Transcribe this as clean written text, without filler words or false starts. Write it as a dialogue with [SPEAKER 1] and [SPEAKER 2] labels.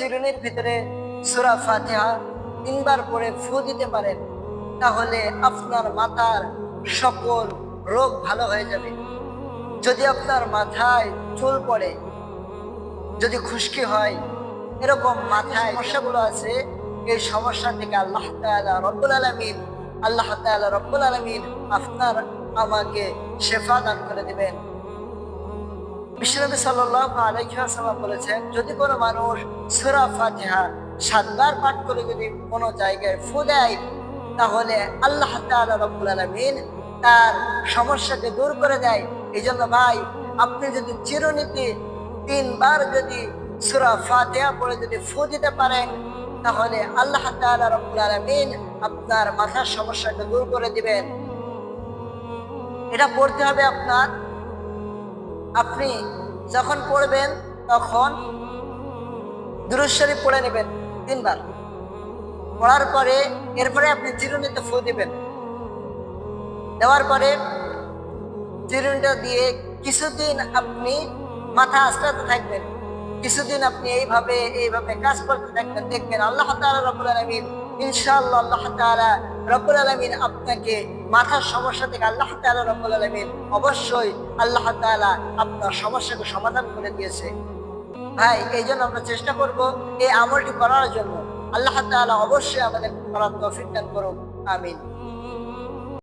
[SPEAKER 1] চিরুনির ভিতরে সূরা ফাতিহা 3 বার পরে ফু দিতে পারেন, তাহলে আপনার মাথার সকল রোগ ভালো হয়ে যাবে। যদি আপনার মাথায় চুল পড়ে, যদি খুশকি হয়, এরকম মাথায় সমস্যাগুলো আছে, এই সমস্যা থেকে আল্লাহ তাআলা রব্বুল আলামিন আপনার আমাকে শেফা দান করে দিবেন। বিশ্বনবী সাল্লাল্লাহু আলাইহি ওয়াসাল্লাম বলেছেন, যদি কোনো মানুষ সূরা ফাতিহা 7 বার পাঠ করে যদি কোনো জায়গায় ফু দেয়, তাহলে আল্লাহ তাআলা রব্বুল আলামিন তার সমস্যাকে দূর করে দেয়। এই জন্য ভাই, আপনি যদি চিরুনিতে 3 বার যদি সূরা ফাতিহা পড়ে যদি ফু দিতে পারেন, তাহলে আল্লাহ তাআলা রব্বুল আলামিন আপনার মাথার সমস্যাকে দূর করে দিবেন। এটা পড়তে হবে আপনার। আপনি যখন পড়বেন তখন দুরূদ শরীফ পড়ে নেবেন 3 বার। পড়ার পরে এরপরে আপনি চিরুনিতে ফু দিবেন। দেওয়ার পরে চিরুনিটা দিয়ে কিছুদিন আপনি মাথা আঁচড়াতে থাকবেন। কিছুদিন আপনি এইভাবে কাজ করতে থাকবেন, দেখবেন আল্লাহ তাআলা রব্বুল আলামিন, ইনশাআল্লাহ আল্লাহ তাআলা রব্বুল আলামিন আপনাকে মাথার সমস্যা থেকে আল্লাহ তাআলা রব্বুল আলামিন অবশ্যই আল্লাহ তাআলা আপনার সমস্যাকে সমাধান করে দিয়েছে। ভাই, এই জন্য আমরা চেষ্টা করব এই আমলটি করার জন্য। আল্লাহ তাআলা অবশ্যই আমাদের করার তৌফিক দান করুন। আমিন।